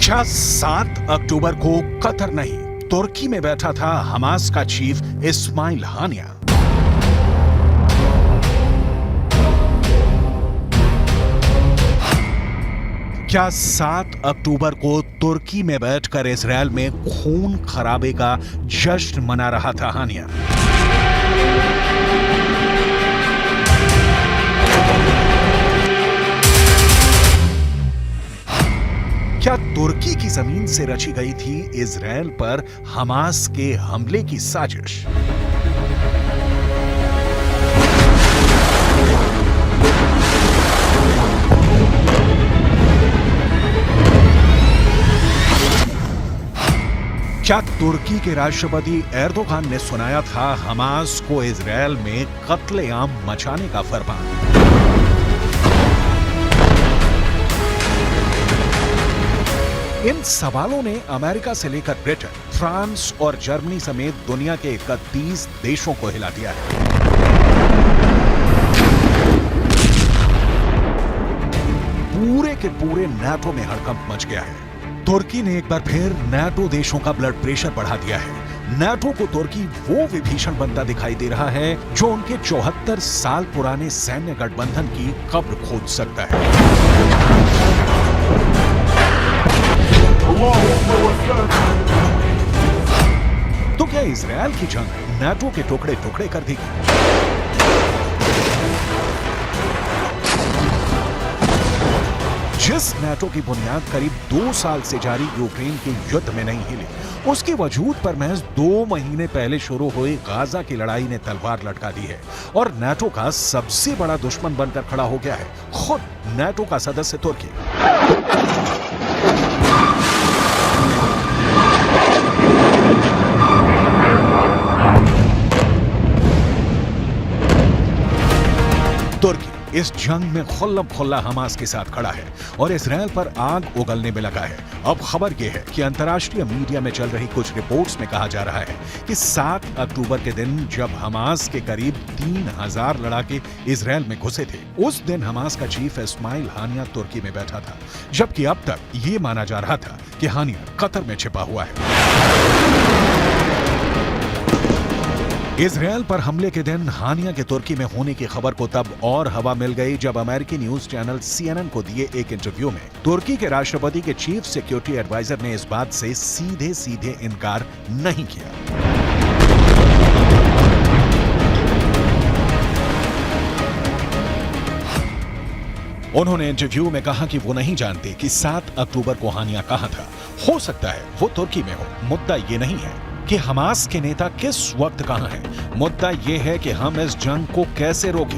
क्या 7 अक्टूबर को कतर नहीं तुर्की में बैठा था हमास का चीफ इस्माइल हानिया। क्या 7 अक्टूबर को तुर्की में बैठकर इजरायल में खून खराबे का जश्न मना रहा था हानिया? क्या तुर्की की जमीन से रची गई थी इजरायल पर हमास के हमले की साजिश? क्या तुर्की के राष्ट्रपति एर्दोगान ने सुनाया था हमास को इजरायल में कत्लेआम मचाने का फरमान? इन सवालों ने अमेरिका से लेकर ब्रिटेन, फ्रांस और जर्मनी समेत दुनिया के 31 देशों को हिला दिया है। पूरे के पूरे नाटो में हड़कंप मच गया है। तुर्की ने एक बार फिर नाटो देशों का ब्लड प्रेशर बढ़ा दिया है। नाटो को तुर्की वो विभीषण बनता दिखाई दे रहा है जो उनके 74 साल पुराने सैन्य गठबंधन की कब्र खोद सकता है। तो क्या इजरायल की जंग नाटो के टुकड़े टुकड़े कर देगी? जिस नाटो की बुनियाद करीब 2 साल से जारी यूक्रेन के युद्ध में नहीं हिली, उसके वजूद पर महज 2 महीने पहले शुरू हुई गाजा की लड़ाई ने तलवार लटका दी है और नाटो का सबसे बड़ा दुश्मन बनकर खड़ा हो गया है खुद नाटो का सदस्य तुर्की। तुर्की इस जंग में खुल्लम खुल्ला हमास के साथ खड़ा है और इजरायल पर आग उगलने में लगा है। अब खबर यह है कि अंतर्राष्ट्रीय मीडिया में चल रही कुछ रिपोर्ट्स में कहा जा रहा है कि 7 अक्टूबर के दिन जब हमास के करीब 3000 लड़ाके इजरायल में घुसे थे, उस दिन हमास का चीफ इस्माइल हानिया तुर्की में बैठा था, जबकि अब तक ये माना जा रहा था कि हानिया कतर में छिपा हुआ है। इजरायल पर हमले के दिन हानिया के तुर्की में होने की खबर को तब और हवा मिल गई जब अमेरिकी न्यूज चैनल CNN को दिए एक इंटरव्यू में तुर्की के राष्ट्रपति के चीफ सिक्योरिटी एडवाइजर ने इस बात से सीधे सीधे इनकार नहीं किया। उन्होंने इंटरव्यू में कहा कि वो नहीं जानते कि 7 अक्टूबर को हानिया कहां था। हो सकता है वो तुर्की में हो। मुद्दा ये नहीं है कि हमास के नेता किस वक्त कहां हैं। मुद्दा यह है कि हम इस जंग को कैसे रोकें।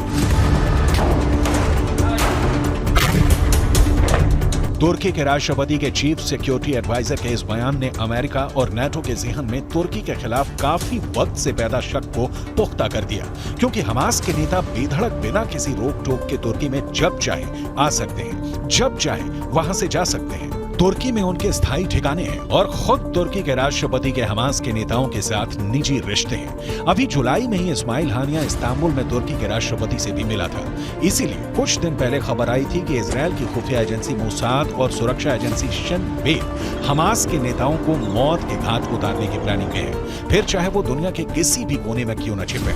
तुर्की के राष्ट्रपति के चीफ सिक्योरिटी एडवाइजर के इस बयान ने अमेरिका और नाटो के ज़हन में तुर्की के खिलाफ काफी वक्त से पैदा शक को पुख्ता कर दिया, क्योंकि हमास के नेता बेधड़क बिना किसी रोक टोक के तुर्की में जब चाहे आ सकते हैं, जब चाहे वहां से जा सकते हैं। तुर्की में उनके स्थायी ठिकाने हैं और खुद तुर्की के राष्ट्रपति के हमास के नेताओं के साथ निजी रिश्ते हैं। अभी जुलाई में ही इस्माइल हानिया इस्तांबुल में तुर्की के राष्ट्रपति से भी मिला था। इसीलिए कुछ दिन पहले खबर आई थी कि इजरायल की खुफिया एजेंसी मोसाद और सुरक्षा एजेंसी शिन बेत हमास के नेताओं को मौत के घाट उतारने की प्लानिंग में है, फिर चाहे वो दुनिया के किसी भी कोने में क्यों न छिपे।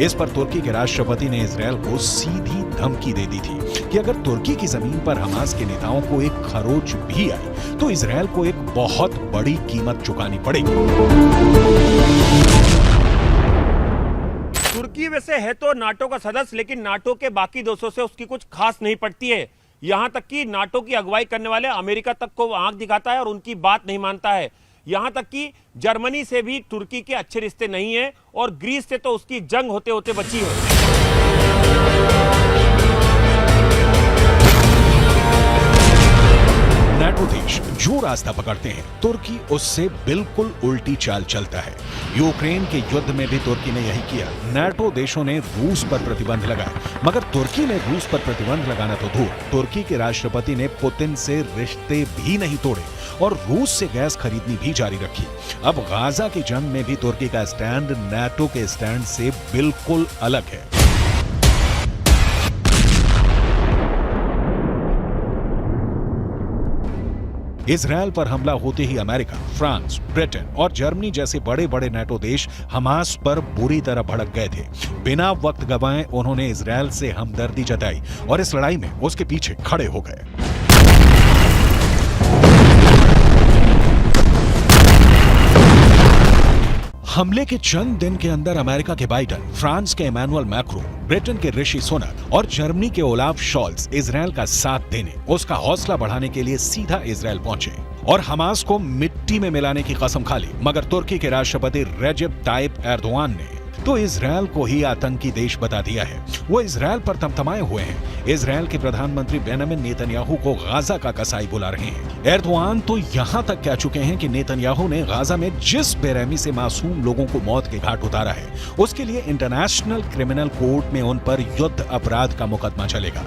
इस पर तुर्की के राष्ट्रपति ने इजरायल को सीधी धमकी दे दी थी कि अगर तुर्की की जमीन पर हमास के नेताओं को एक खरोच भी आई तो इजरायल को एक बहुत बड़ी कीमत चुकानी पड़ेगी। तुर्की वैसे है तो नाटो का सदस्य, लेकिन नाटो के बाकी देशों से उसकी कुछ खास नहीं पड़ती है। यहां तक कि नाटो की अगुवाई करने वाले अमेरिका तक को आंख दिखाता है और उनकी बात नहीं मानता है। यहां तक कि जर्मनी से भी तुर्की के अच्छे रिश्ते नहीं है और ग्रीस से तो उसकी जंग होते होते बची है। नाटो देश जो रास्ता पकड़ते हैं तुर्की उससे बिल्कुल उल्टी चाल चलता है। यूक्रेन के युद्ध में भी तुर्की ने यही किया। नाटो देशों ने रूस पर प्रतिबंध लगाए, मगर तुर्की ने रूस पर प्रतिबंध लगाना तो दूर, तुर्की के राष्ट्रपति ने पुतिन से रिश्ते भी नहीं तोड़े और रूस से गैस खरीदनी भी जारी रखी। अब गाजा की जंग में भी तुर्की का स्टैंड नाटो के स्टैंड से बिल्कुल अलग है। इजरायल पर हमला होते ही अमेरिका, फ्रांस, ब्रिटेन और जर्मनी जैसे बड़े बड़े नाटो देश हमास पर बुरी तरह भड़क गए थे। बिना वक्त गंवाए उन्होंने इजरायल से हमदर्दी जताई और इस लड़ाई में उसके पीछे खड़े हो गए। हमले के चंद दिन के अंदर अमेरिका के बाइडेन, फ्रांस के इमैनुअल मैक्रोन, ब्रिटेन के ऋषि सुनक और जर्मनी के ओलाफ शॉल्ज इजरायल का साथ देने, उसका हौसला बढ़ाने के लिए सीधा इजरायल पहुंचे और हमास को मिट्टी में मिलाने की कसम खा ली। मगर तुर्की के राष्ट्रपति रेजेप ताइप एर्दोआन ने तो इजरायल को ही आतंकी देश बता दिया है। वो इजरायल पर तमतमाए हुए हैं। इजरायल के प्रधानमंत्री बेंजामिन नेतन्याहू को गाजा का कसाई बुला रहे हैं। एर्दोआन तो यहां तक कह चुके हैं कि नेतन्याहू ने गाजा में जिस बेरहमी से मासूम लोगों को मौत के घाट उतारा है, उसके लिए इंटरनेशनल क्रिमिनल कोर्ट में उन पर युद्ध अपराध का मुकदमा चलेगा।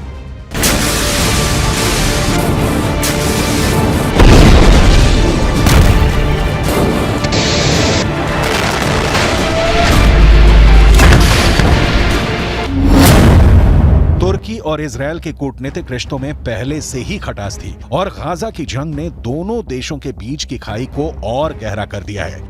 तुर्की और इजरायल के कूटनीतिक रिश्तों में पहले से ही खटास थी और गाजा की जंग ने दोनों देशों के बीच की खाई को और गहरा कर दिया है।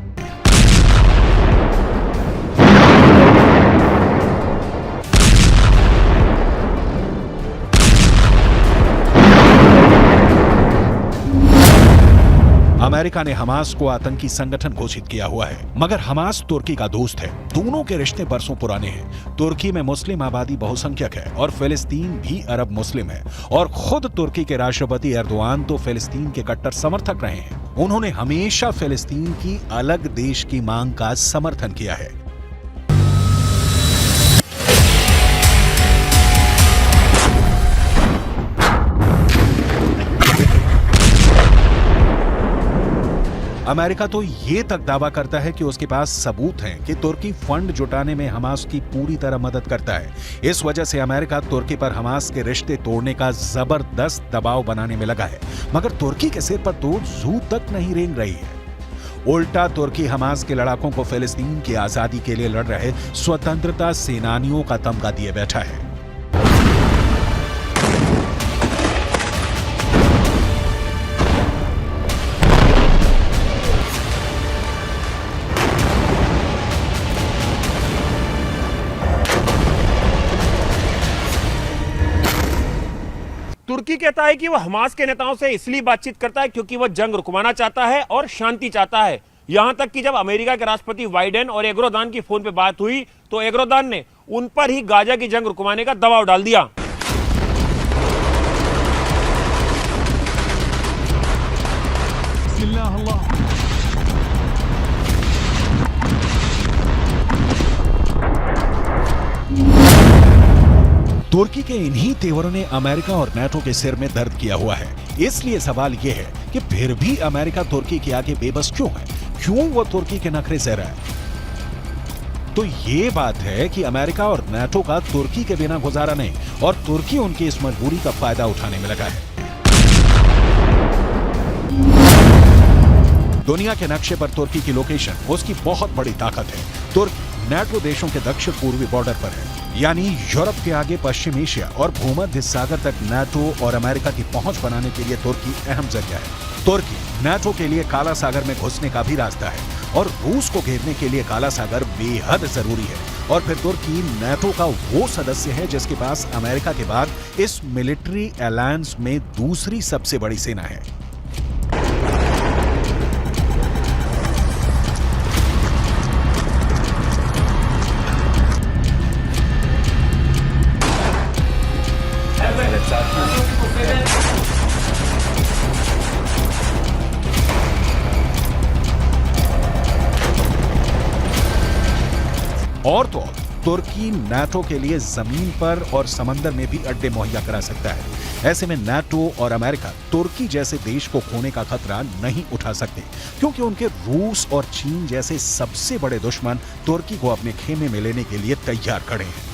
अमेरिका ने हमास को आतंकी संगठन घोषित किया हुआ है, मगर हमास तुर्की का दोस्त है। दोनों के रिश्ते बरसों पुराने हैं। तुर्की में मुस्लिम आबादी बहुसंख्यक है और फिलिस्तीन भी अरब मुस्लिम है और खुद तुर्की के राष्ट्रपति एर्दोआन तो फिलिस्तीन के कट्टर समर्थक रहे हैं। उन्होंने हमेशा फिलिस्तीन की अलग देश की मांग का समर्थन किया है। अमेरिका तो ये तक दावा करता है कि उसके पास सबूत हैं कि तुर्की फंड जुटाने में हमास की पूरी तरह मदद करता है। इस वजह से अमेरिका तुर्की पर हमास के रिश्ते तोड़ने का जबरदस्त दबाव बनाने में लगा है, मगर तुर्की के सिर पर तो जू तक नहीं रेंग रही है। उल्टा तुर्की हमास के लड़ाकों को फिलिस्तीन की आजादी के लिए लड़ रहे स्वतंत्रता सेनानियों का तमगा दिए बैठा है। तुर्की कहता है कि वह हमास के नेताओं से इसलिए बातचीत करता है क्योंकि वह जंग रुकवाना चाहता है और शांति चाहता है। यहां तक कि जब अमेरिका के राष्ट्रपति बाइडेन और एर्दोआन की फोन पे बात हुई तो एर्दोआन ने उन पर ही गाजा की जंग रुकवाने का दबाव डाल दिया। तुर्की के इन्हीं तेवरों ने अमेरिका और नाटो के सिर में दर्द किया हुआ है। इसलिए सवाल यह है कि फिर भी अमेरिका तुर्की के आगे बेबस क्यों है? क्यों वो तुर्की के नखरे सह रहा है? तो ये बात है कि अमेरिका और नाटो का तुर्की के बिना गुजारा नहीं और तुर्की उनकी इस मजबूरी का फायदा उठाने में लगा है। दुनिया के नक्शे पर तुर्की की लोकेशन उसकी बहुत बड़ी ताकत है। तुर्की नाटो देशों के दक्षिण पूर्वी बॉर्डर पर है, यानी यूरोप के आगे पश्चिम एशिया और भूमध्य सागर तक नाटो और अमेरिका की पहुंच बनाने के लिए तुर्की अहम जगह है। तुर्की नाटो के लिए काला सागर में घुसने का भी रास्ता है और रूस को घेरने के लिए काला सागर बेहद जरूरी है। और फिर तुर्की नाटो का वो सदस्य है जिसके पास अमेरिका के बाद इस मिलिट्री अलायंस में दूसरी सबसे बड़ी सेना है। और तो तुर्की नाटो के लिए जमीन पर और समंदर में भी अड्डे मुहैया करा सकता है। ऐसे में नाटो और अमेरिका तुर्की जैसे देश को खोने का खतरा नहीं उठा सकते, क्योंकि उनके रूस और चीन जैसे सबसे बड़े दुश्मन तुर्की को अपने खेमे में लेने के लिए तैयार खड़े हैं।